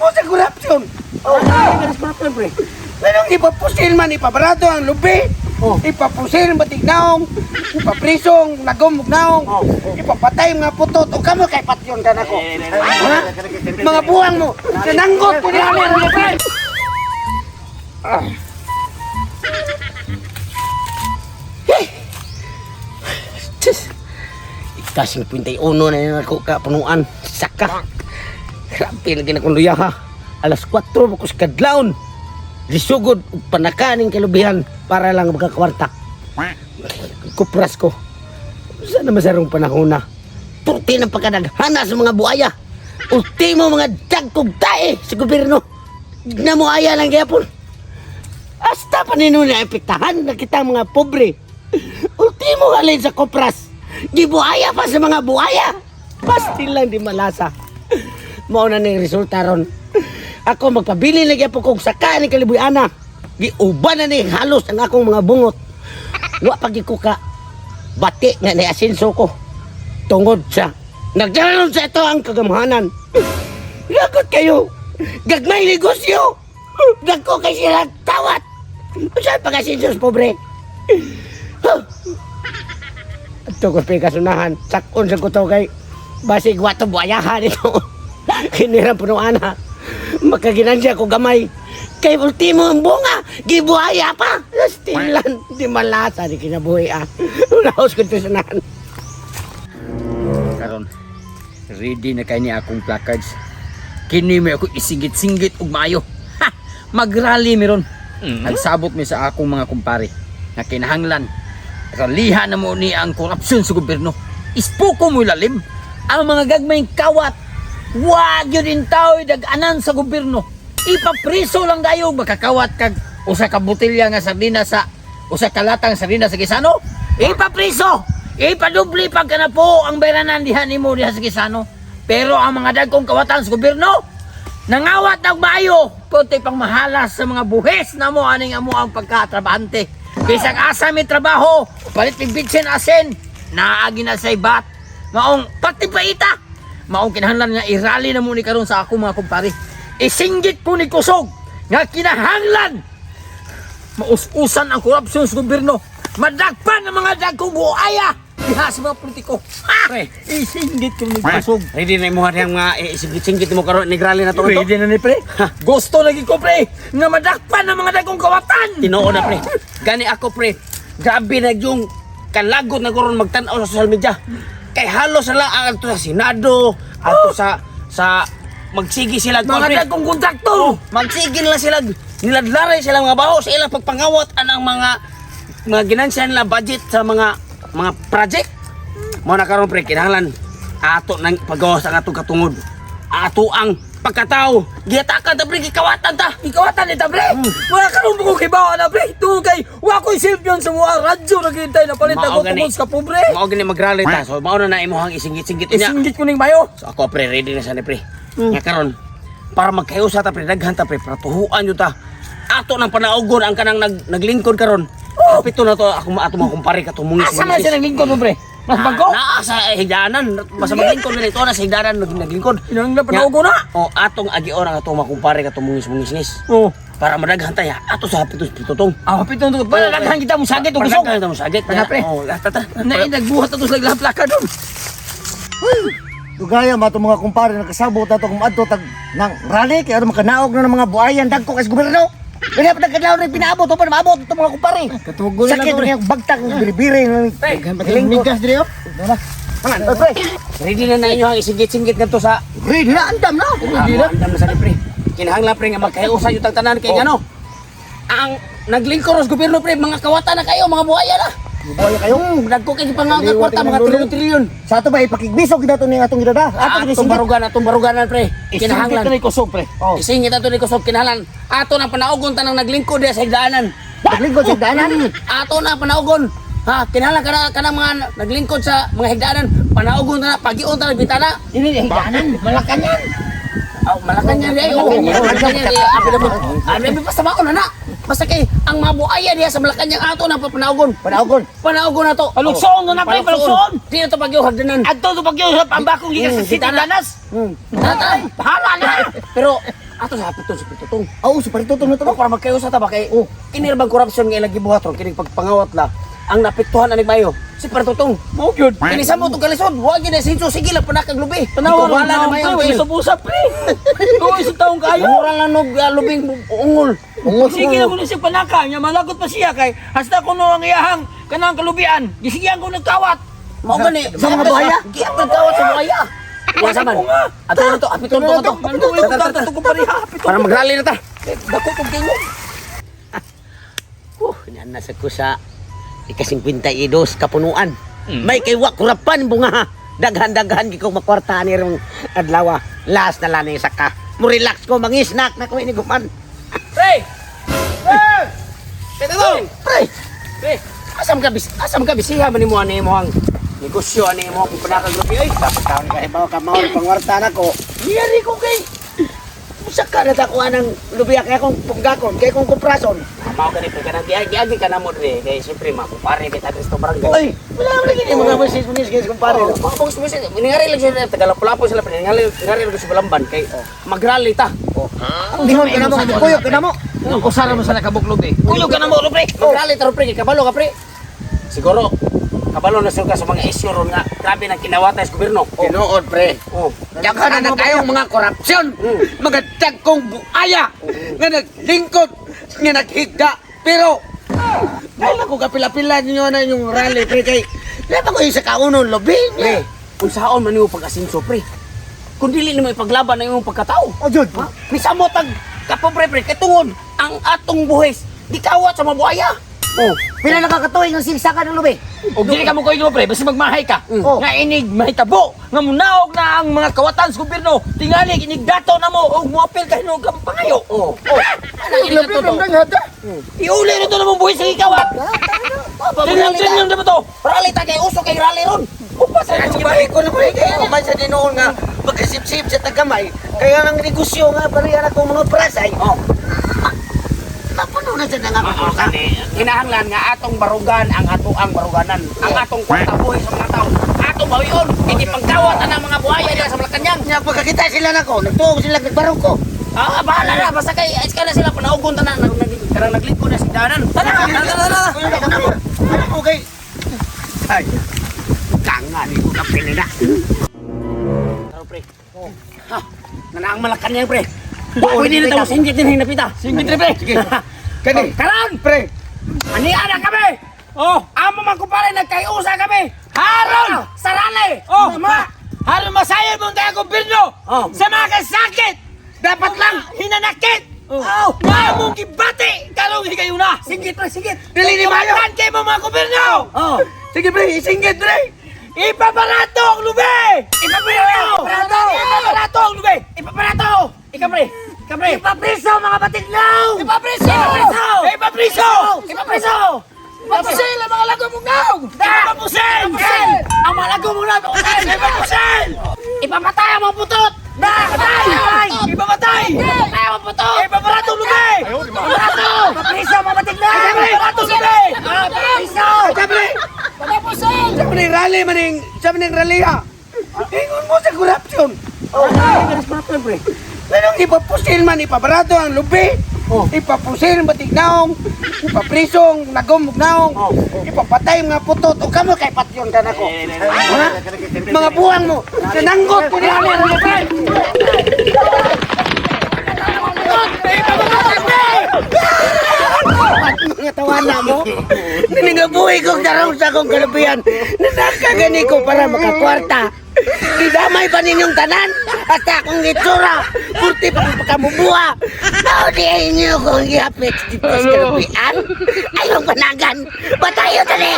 mo sa korupsyon. Oh, galis korupsyon, pre. Pero ipapusil man, ipabarado ang lubi. Oh. Ipapusil ang batignaong. Ipaprisong, nagumugnaong. Ipapatay mga putot. O kamo kay patyon ka na ko. Ha? Mga buwang mo. Sinanggot ko niya ang lubi. Kasing 51 na yun ako kapunuan. Saka. Grabe lagi na kong luya ha. Alas 4 ako sa kadlaon. Disugod panakaning kalubihan para lang magkakwarta. Kupras ko. Sana masarong panahon na. Turti ng pagkadaghana sa mga buaya. Ultimo mga dagkog tae sa gobyerno. Na buaya lang gyapon. Hasta pa nino na epektahan na kitang mga pobre. Ultimo halin sa kopras. Di buaya pa sa mga buaya. Pastil lang di malasa. Mao na ning resulta ron. Ako magpabili lagi po kong saka ni Kalibuy-ana. Giuban na ni halos ang akong mga bungot. Wa pagi ko ka bati nga ni asinso ko. Tungod sa nagdanon sa ito ang kagamhanan. Lagot kayo. Gagmay negosyo. Gagko kay sila tawat. Saan pag-asinsos pobre? Ito ko kasunahan. Sakon sa kuto kay basig wato buhayahan ito. Kinira puno ana. Makaginansya ko gamay. Kay ultimo ang bunga, gibuhaya pa. Stilan, di malasa, di kinabuhi ah. Unaos ko ito sunahan. Karon, ready na kayo ni akong placards. Kini may ako isingit-singit ug maayo. Ha! Magrally meron. Nagsabot mi sa akong mga kumpare na kinahanglan. Raliha na mo ni ang korupsyon sa gobyerno. Ispuko mo ilalim. Ang mga gagmayng kawat. Wag yun din tao dag-anan sa gobyerno. Ipapriso lang dayo makakawat kag usa ka botelya nga sardina sa usa ka latang sardina sa Gisano. Ipapriso. Ipadubli pag kana po ang bayranan diha nimo diha sa Gisano. Pero ang mga dagkong kawatan sa gobyerno nangawat og maayo kunti pang mahalas sa mga buhis na mo aning amo ang pagkatrabahante. Bisag asa mi trabaho, palit mi bitsin asin, naagi na sa ibat. Maong pati paita. Maong kinahanglan nga irali na mo ni karon sa ako mga kumpare. Isinggit ko ni kusog nga kinahanglan maus-usan ang korupsyon sa gobyerno. Madagpan ang mga dagkong buaya diha sa mga politiko. Pre, Isinggit ko ni kusog. ready na imuha niyang mga isingit-singit mo karon ni Grali na to. Pwede na ni pre. Gusto lagi ko pre nga madagpan ang mga dagkong kawatan. Tinoo na pre. Gani ako pre. Grabe na yung kalagot na karon magtan-aw sa social media. Kay halos na lang ang ato sa Senado, ato sa magsigi sila Mga dagkong kontrakto. magsigil na sila, niladlaray sila mga baho sa ilang pagpangawat anang mga ginansya nila budget sa mga project. Mo na karon pre kinahanglan ato nang paggawas ang atong katungod. Ato ang pagkatao. Giyatakan ta pre gikawatan ta. Ikawatan ni tabre. Wala ka nung ko kay bawa na pre. Ito kay wa ko'y silbion sa mga radyo na gintay na palit Mao ako gani. tungod sa pobre. Mao gani magrally ta. So mao na imuhang isingit-singit niya. Isinggit ko ning bayo. So ako pre ready na sa ni pre. Nga karon para magkayusa ta pre daghan ta pre para tuhuan yo ta. Ato nang panaugon ang kanang naglingkod karon. Pito na to ako ato mga kumpare katong Asa man siya naglingkod mo pre? Mas bago? Naa sa higdanan. Basta maglingkod na ito na sa higdanan naglingkod. Inang na panaugo na. O atong agion ang atong mga kumpare katong mungis-mungis. Oh. Para madaghan ta ya. Ato sa pitos-pitotong. Ah, hapit nung para daghan kita mo sagit og usog. Para mo sagit. Tara, pre. Oh, tata. Na nagbuhat ato sa lahat-laka doon. Dugaya mato mga kumpare nakasabot ato kung adto tag nang rally kay aron makanaog na ng mga buhayan dagko kay gobyerno. Kaya pa nagkadlaw rin pinaabot o pa maabot ito mga kumpare. Katugo na Sakit lang, pre. rin yung bagtak ng biribiri. Migas diri oh. Mangan, pre. Ready na inyo ang isinggit-singgit ngadto sa Ready na, andam na. Ready na. andam na sa ni pre. Kinahanglan pre nga magkayusa yung tanan kay ano. Ang naglingkod sa gobyerno pre mga kawatan na kayo mga buhaya na. Buhaya kayo. Dagko kay pangaga kwarta mga trilyon-trilyon. Sa ato ba ipakigbisog ginato ni atong gidada. Ato Atong baruganan pre. Kinahanglan. Kinahanglan ni kusog pre. Oh, Isingit ato ni kusog kinahanglan. Ato na panaugon tanang naglingkod diha sa higdaanan. naglingkod sa danan. Ato na panaugon. Ha, kinahanglan kana mga naglingkod sa mga higdaanan. Panaugon na pagion ta bitana. Dili higanan, Malacañang. Oh, Malacañang di ay. Oh, Malacañang di. Abi pa sa maon na. Basta kay ang mga buaya diha sa Malacañang ato na panaugon. Panaugon. Panaugon na to. Palugsoon na pre, palugsoon. Di na to pagiyo hagdanan. Adto to pagyo sa pambakong gikas sa City Lanas. Tatay, bahala na. Pero Ato sa hapit to, sa pitutong. Oo, super tutong na to. Para magkayusa ta ba kay kinirabang korupsyon nga ilang gibuhaton kining pagpangawat la. Ang napiktuhan anig mayo. Si Partutong. Mo gyud. Kinisa mo tong kalisod. Wa gyud na sinso sige lang panakag lubi. Tanawa Ikaw, wala na mayo. usap-usap pre. Ko isa taong kayo. Mura lang nog lubing ungol. Ungol. Sige na ko na siya panaka, nya malagot pa siya kay hasta ko no ang iyahang kanang kalubian. Gisigihan ko nagkawat. Mao gani. Sa mga buhaya? Giya pagkawat sa buhaya. Wa saman. Ato na to, apiton to to. Nandun ko pariha. Para magrally na ta. Dako kong tingog. Yan na sa kusa. Ika-52 kapunuan. May kay wa kurapan bunga. Daghan-daghan gi ko makwartahan ni rong adlaw. Last na lang ni saka. Mo relax ko mangisnak na ko ini guman. Pre! Tetong, pre. Pre, asam ka bisiha man nimo ani mo ang negosyo ani mo kung panakag lupi ay dapat taon ka ibaw ka mao pangwarta na ko. Yari ko kay saka na tako anang lubi kay akong punggakon kay kong komprason. Mao gani pa kanang giagi ka na mo dire kay siyempre makumpare kita Cristo barangay. Ay, wala man lagi ni mga business kay kumpare. Mao business ningali lang sila tagalapulapo sila ningali lang sa balamban kay magrally ta. Lingon ka na mo, kuyog ka na mo. Usara mo sa nakabuklob eh. Kuyog ka na mo, pre. Magrally ta pre, kabalo ka pre. Siguro kabalo na sila sa mga issue ron nga grabe nang kinawata sa gobyerno. Tinuod pre. Daghan na kayong mga korupsyon. Mga dagkong buaya nga naglingkod nga naghigda. Pero dahil ako kapila-pila ninyo na yung rally pre kay laba ko yung sa kaunon lobby pre. Kung saan man yung pag-asinso pre. Kung dili nimo ipaglaban na yung pagkatao. O, Jud. Misamo tag kapobre pre katungod ang atong buhis di kawat sa mabuaya. Pila nakakatuig ang silsakan ng lubi. Og dili ka mo koy pre, basta magmahay ka. Oh. Nga inig mahitabo, nga munaog na ang mga kawatan sa gobyerno. Tingali inig dato na mo og moapil ka hinog kang pangayo. Ano ilo to? Iuli rin to na mong buhay sa ikawat. Sinyam na ba to? Rally ta kay uso kay rally ron. Upa sa Sige ba ko na pre kay may sa dinoon nga magkasip-sip sa tagamay. Kaya ang negosyo nga pariya na kong mga prasay. Napuno na sa nga mga kinahanglan nga atong barugan ang atoang baruganan. Ang atong kwarta buhay sa mga tao. Atong bawion, hindi pangkawat ang mga buhaya nila sa Malacanang. Nya pagkakita sila nako, nagtuog sila nagbarog ko. Bahala na basta kay iska na sila panaugon tanan karang naglipo na si danan. Tara. Okay. Ay. Kangan ko na pinila. Taro pre. Ha, nanaang Malacanang pre. Pwede na tayo singgit din hinapita. Singgit rin pre. Sige. Kani. Karan! Pre. Aniana kami! Oh, amo man kumpare nagkayusa kami. Haron! Sarali! Oh, haron masayon mo tayo gobyerno. Oh. Sa mga kasakit, dapat lang hinanakit. Oh, mong gibati karong higayon na. Sige pre, sige. Dili ni mayo. Kay mo mga gobyerno. Oh. Sige pre, isingit pre. Ipaparato ang lubi! Ipaparato ang lubi! Ipaparato! Ika pre! Ika pre! Ipapriso mga batiglaw. Ipapriso! Ipapriso! Ipapriso! Ipapusil ang mga lago mong naong! Ipapusil! Ang mga lago mong naong! Ipapusil! Ipapatay ang mga putot. Ipamatay! Ipamatay! Ang putot. Ipaparato ang lubi! Ipaparato. Ipapriso mga batiglaw. Ipaparato ang lubi! Ipapriso. Sabi ng rally maning, sabi ng rally ha. Ingon mo sa korupsyon. Oh, ay, korupsyon pre. Pero ipapusil man, ipabarato ang lubi. Ipapusil ang batignaong. Ipaprisong nagumugnaong. Ipapatay mga putot. O kamo kay patyon ka na ko. Ha? Mga buwang mo. Sinanggot ko niya ang lubi. Mga tawana mo. Ninagabuhi kong darong sa akong kalupian. Nanakagani ko para makakwarta. Didamay pa ninyong tanan. Hasta akong itsura. Purti pa ang pagkamubuha. Naudihin niyo kung ihapit dito sa kalupian. Ayong panagan. Batayo tali.